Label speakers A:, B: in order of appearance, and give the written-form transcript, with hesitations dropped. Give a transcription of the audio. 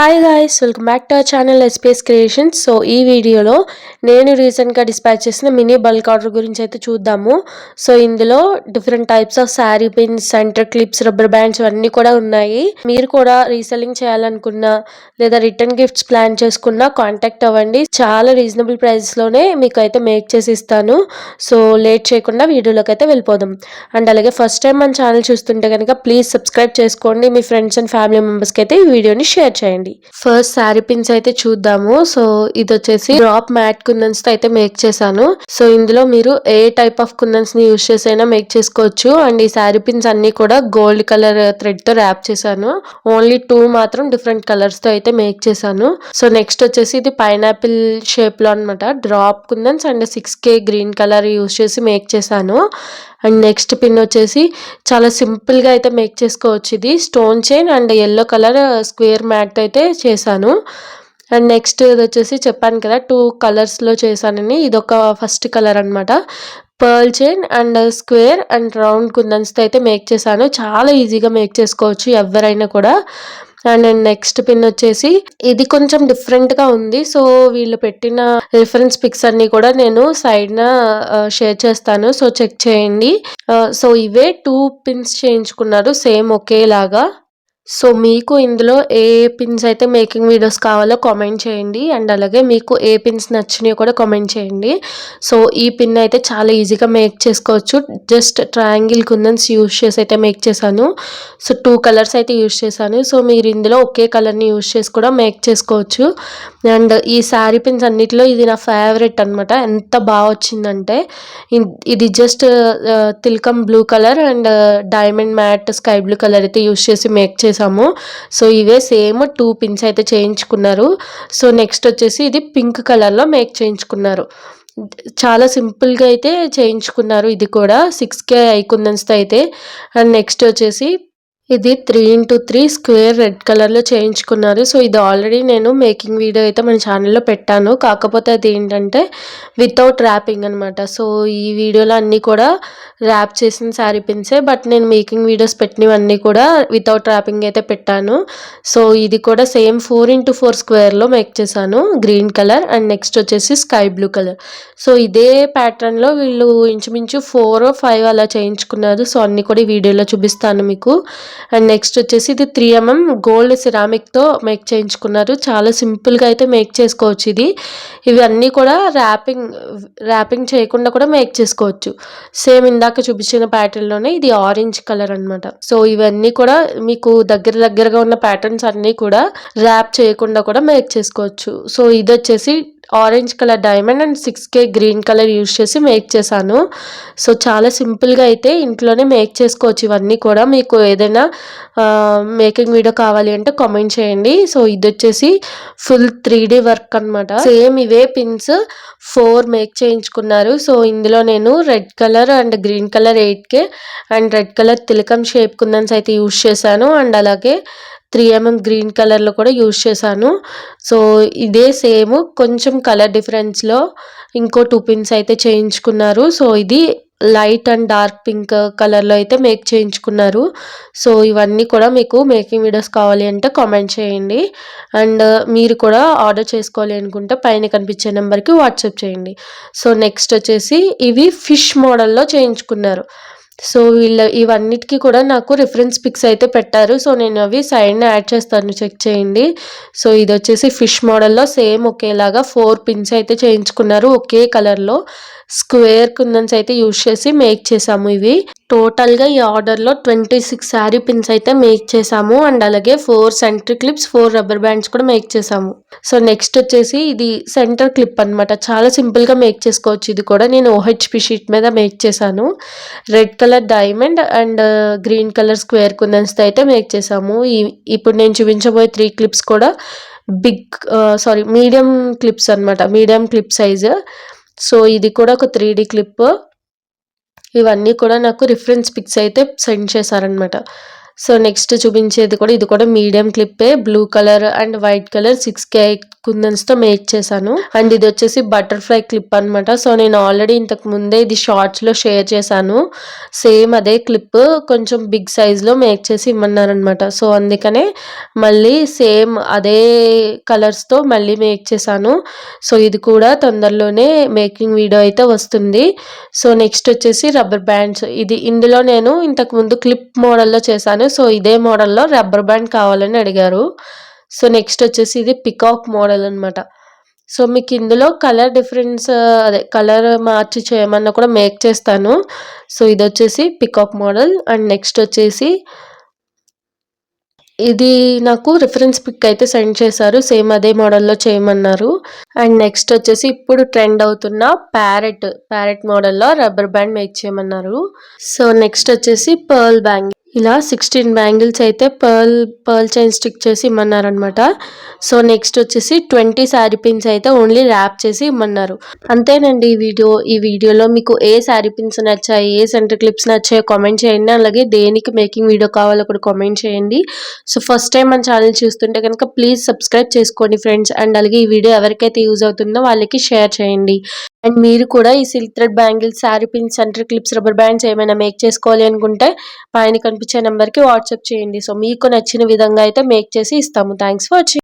A: Hi guys, welcome back to our channel SPS creations. So ఈ వీడియోలో నేను రీసెంట్గా డిస్పాచ్ చేసిన మినీ బల్క్ ఆర్డర్ గురించి అయితే చూద్దాము. సో ఇందులో different types of sari pins, centre clips, rubber bands అన్నీ కూడా ఉన్నాయి. మీరు కూడా రీసెల్లింగ్ చేయాలనుకున్నా లేదా రిటర్న్ గిఫ్ట్స్ ప్లాన్ చేసుకున్నా కాంటాక్ట్ అవ్వండి. చాలా రీజనబుల్ ప్రైస్లోనే మీకు అయితే మేక్ చేసి ఇస్తాను. సో లేట్ చేయకుండా వీడియోలోకి అయితే వెళ్ళిపోదాం. అండ్ అలాగే ఫస్ట్ టైం మన ఛానల్ చూస్తుంటే కనుక ప్లీజ్ సబ్స్క్రైబ్ చేసుకోండి. మీ ఫ్రెండ్స్ అండ్ ఫ్యామిలీ మెంబర్స్కి అయితే ఈ వీడియోని షేర్ చేయండి. ఫస్ట్ శారీ పిన్స్ అయితే చూద్దాము. సో ఇది వచ్చేసి డ్రాప్ మ్యాట్ కుందన్స్ తో అయితే మేక్ చేశాను. సో ఇందులో మీరు ఏ టైప్ ఆఫ్ కుందన్స్ ని యూజ్ చేసైనా మేక్ చేసుకోవచ్చు. అండ్ ఈ శారీ పిన్స్ అన్ని కూడా గోల్డ్ కలర్ థ్రెడ్ తో ర్యాప్ చేశాను. ఓన్లీ 2 మాత్రం డిఫరెంట్ కలర్స్ తో అయితే మేక్ చేశాను. సో నెక్స్ట్ వచ్చేసి ఇది పైనాపిల్ షేప్ లో అనమాట. Drop kundans and 6K green colour use చేసి మేక్ చేశాను. అండ్ నెక్స్ట్ పిన్ వచ్చేసి చాలా సింపుల్ గా అయితే మేక్ చేసుకోవచ్చు. ఇది stone chain and yellow colour square matte అయితే చేశాను. అండ్ నెక్స్ట్ ఇది వచ్చేసి చెప్పాను కదా 2 కలర్స్ లో చేశానని. ఇది ఒక ఫస్ట్ కలర్ అనమాట. Pearl chain and square and round kundans తో అయితే మేక్ చేశాను. చాలా ఈజీగా మేక్ చేసుకోవచ్చు ఎవరైనా కూడా. అండ్ నెక్స్ట్ పిన్ వచ్చేసి ఇది కొంచెం డిఫరెంట్ గా ఉంది. సో వీళ్ళు పెట్టిన రిఫరెన్స్ పిక్స్ అన్ని కూడా నేను సైడ్ న షేర్ చేస్తాను. సో చెక్ చేయండి. సో ఇవే 2 పిన్స్ చేయించుకున్నారు సేమ్ ఒకేలాగా. సో మీకు ఇందులో ఏ పిన్స్ అయితే మేకింగ్ వీడియోస్ కావాలో కామెంట్ చేయండి. అండ్ అలాగే మీకు ఏ పిన్స్ నచ్చినాయో కూడా కామెంట్ చేయండి. సో ఈ పిన్ అయితే చాలా ఈజీగా మేక్ చేసుకోవచ్చు. జస్ట్ ట్రయాంగిల్ కుందన్స్ యూజ్ చేసి అయితే మేక్ చేశాను. సో 2 కలర్స్ అయితే యూజ్ చేశాను. సో మీరు ఇందులో ఒకే కలర్ని యూజ్ చేసి కూడా మేక్ చేసుకోవచ్చు. అండ్ ఈ శారీ పిన్స్ అన్నిటిలో ఇది నా ఫేవరెట్ అనమాట. ఎంత బాగా వచ్చిందంటే ఇది జస్ట్ తిల్కం blue colour and diamond matte sky blue colour అయితే యూజ్ చేసి మేక్ చేసాము. సో ఇవే సేమ్ 2 పిన్స్ అయితే చేయించుకున్నారు. సో నెక్స్ట్ వచ్చేసి ఇది పింక్ కలర్ లో మేక్ చేయించుకున్నారు. చాలా సింపుల్ గా అయితే చేయించుకున్నారు. ఇది కూడా 6K కుందన్స్ తో అయితే. అండ్ నెక్స్ట్ వచ్చేసి ఇది 3x3 స్క్వేర్ రెడ్ కలర్ లో చేయించుకున్నారు. సో ఇది ఆల్రెడీ నేను మేకింగ్ వీడియో అయితే మన ఛానల్లో పెట్టాను. కాకపోతే అది ఏంటంటే వితౌట్ ర్యాపింగ్ అనమాట. సో ఈ వీడియోలో అన్నీ కూడా ర్యాప్ చేసిన శారీ పిన్సే. బట్ నేను మేకింగ్ వీడియోస్ పెట్టినవన్నీ కూడా వితౌట్ ర్యాపింగ్ అయితే పెట్టాను. సో ఇది కూడా సేమ్ 4x4 స్క్వేర్ లో మేక్ చేశాను. గ్రీన్ కలర్ అండ్ నెక్స్ట్ వచ్చేసి స్కై బ్లూ కలర్. సో ఇదే ప్యాటర్న్ లో వీళ్ళు ఇంచుమించు 4 or 5 అలా చేయించుకున్నారు. సో అన్ని కూడా ఈ వీడియోలో చూపిస్తాను మీకు. అండ్ నెక్స్ట్ వచ్చేసి ఇది 3mm గోల్డ్ సిరామిక్ తో మేక్ చేయించుకున్నారు. చాలా సింపుల్ గా అయితే మేక్ చేసుకోవచ్చు. ఇవి అన్నీ కూడా ర్యాపింగ్ చేయకుండా కూడా మేక్ చేసుకోవచ్చు. సేమ్ ఇందాక చూపించిన ప్యాటర్న్ లోనే ఇది ఆరెంజ్ కలర్ అనమాట. సో ఇవన్నీ కూడా మీకు దగ్గరగా ఉన్న ప్యాటర్న్స్ అన్ని కూడా ర్యాప్ చేయకుండా కూడా మేక్ చేసుకోవచ్చు. సో ఇది వచ్చేసి orange colour diamond and 6K green colour use చేసి మేక్ చేశాను. సో చాలా సింపుల్గా అయితే ఇంట్లోనే మేక్ చేసుకోవచ్చు. ఇవన్నీ కూడా మీకు ఏదైనా మేకింగ్ వీడియో కావాలి అంటే కామెంట్ చేయండి. సో ఇది వచ్చేసి ఫుల్ 3D వర్క్ అనమాట. సేమ్ ఇవే పిన్స్ 4 మేక్ చేయించుకున్నారు. సో ఇందులో నేను red colour and green colour 8K and red colour తిలకం షేప్ కుందన్స్ అయితే యూజ్ చేశాను. అండ్ అలాగే 3mm గ్రీన్ కలర్ లో కూడా యూజ్ చేశాను. సో ఇదే సేమ్ కొంచెం కలర్ డిఫరెన్స్ లో ఇంకో 2 పిన్స్ అయితే చేయించుకున్నారు. సో ఇది light and dark pink colour లో అయితే మేక్ చేయించుకున్నారు. సో ఇవన్నీ కూడా మీకు మేకింగ్ వీడియోస్ కావాలి అంటే కామెంట్ చేయండి. అండ్ మీరు కూడా ఆర్డర్ చేసుకోవాలి అనుకుంటే పైన కనిపించే నెంబర్కి వాట్సాప్ చేయండి. సో నెక్స్ట్ వచ్చేసి ఇవి ఫిష్ మోడల్లో చేయించుకున్నారు. సో ఇవన్నిటికీ కూడా నాకు రిఫరెన్స్ పిక్స్ అయితే పెట్టారు. సో నేను అవి సైడ్న యాడ్ చేస్తాను, చెక్ చేయండి. సో ఇది వచ్చేసి ఫిష్ మోడల్లో సేమ్ ఒకేలాగా 4 పిన్స్ అయితే చేయించుకున్నారు. ఒకే కలర్లో స్క్వేర్ కుందన్స్ అయితే యూజ్ చేసి మేక్ చేసాము. ఇవి టోటల్గా ఈ ఆర్డర్లో 26 శారీ పిన్స్ అయితే మేక్ చేసాము. అండ్ అలాగే 4 సెంటర్ క్లిప్స్, 4 రబ్బర్ బ్యాండ్స్ కూడా మేక్ చేసాము. సో నెక్స్ట్ వచ్చేసి ఇది సెంటర్ క్లిప్ అనమాట. చాలా సింపుల్గా మేక్ చేసుకోవచ్చు. ఇది కూడా నేను OHP షీట్ మీద మేక్ చేశాను. Red colour diamond and green colour square కుందన్స్తో అయితే మేక్ చేసాము. ఇప్పుడు నేను చూపించబోయే 3 క్లిప్స్ కూడా మీడియం క్లిప్స్ అనమాట. Medium clip size. సో ఇది కూడా ఒక 3D క్లిప్. ఇవన్నీ కూడా నాకు రిఫరెన్స్ పిక్స్ అయితే సెండ్ చేశారనమాట. సో నెక్స్ట్ చూపించేది కూడా ఇది కూడా మీడియం క్లిప్పే, blue colour and white colour 6K kundans తో మేక్ చేశాను. అండ్ ఇది వచ్చేసి బటర్ఫ్లై క్లిప్ అన్నమాట. సో నేను ఆల్రెడీ ఇంతకు ముందే ఇది షార్ట్స్ లో షేర్ చేశాను. సేమ్ అదే క్లిప్ కొంచెం బిగ్ సైజ్ లో మేక్ చేసి ఇమ్మన్నారనమాట. సో అందుకనే మళ్ళీ సేమ్ అదే కలర్స్ తో మళ్ళీ మేక్ చేశాను. సో ఇది కూడా తొందరలోనే మేకింగ్ వీడియో అయితే వస్తుంది. సో నెక్స్ట్ వచ్చేసి రబ్బర్ బ్యాండ్స్. ఇందులో నేను ఇంతకు ముందు క్లిప్ మోడల్లో చేశాను. సో ఇదే మోడల్లో రబ్బర్ బ్యాండ్ కావాలని అడిగారు. సో నెక్స్ట్ వచ్చేసి ఇది పికాక్ మోడల్ అన్నమాట. సో మీకు ఇందులో కలర్ డిఫరెన్స్ అదే కలర్ మార్చి చేయమన్నా కూడా మేక్ చేస్తాను. సో ఇది వచ్చేసి పికాక్ మోడల్. అండ్ నెక్స్ట్ వచ్చేసి ఇది నాకు రిఫరెన్స్ పిక్ అయితే సెండ్ చేశారు. సేమ్ అదే మోడల్లో చేయమన్నారు. అండ్ నెక్స్ట్ వచ్చేసి ఇప్పుడు ట్రెండ్ అవుతున్న ప్యారెట్ మోడల్లో రబ్బర్ బ్యాండ్ మేక్ చేయమన్నారు. సో నెక్స్ట్ వచ్చేసి పర్ల్ బ్యాంగిల్. ఇలా 16 బ్యాంగిల్స్ అయితే పర్ల్ చైన్ స్టిక్ చేసి ఇమ్మన్నారనమాట. సో నెక్స్ట్ వచ్చేసి 20 శారీ పిన్స్ అయితే ఓన్లీ ర్యాప్ చేసి ఇమ్మన్నారు. అంతేనండి ఈ వీడియోలో మీకు ఏ శారీ పిన్స్ నచ్చాయి, ఏ సెంటర్ క్లిప్స్ నచ్చాయో కామెంట్ చేయండి. అలాగే దేనికి మేకింగ్ వీడియో కావాలో కూడా కామెంట్ చేయండి. సో ఫస్ట్ టైం మన ఛానల్ చూస్తుంటే కనుక ప్లీజ్ సబ్స్క్రైబ్ చేసుకోండి ఫ్రెండ్స్. అండ్ అలాగే ఈ వీడియో ఎవరికైతే యూజ్ అవుతుందో వాళ్ళకి షేర్ చేయండి. అండ్ మీరు కూడా ఈ silk thread bangles, sari pins, centre clips, rubber bands ఏమైనా మేక్ చేసుకోవాలి అనుకుంటే పైన కనిపించే నెంబర్కి వాట్సాప్ చేయండి. సో మీకు నచ్చిన విధంగా అయితే మేక్ చేసి ఇస్తాము. Thanks for watching.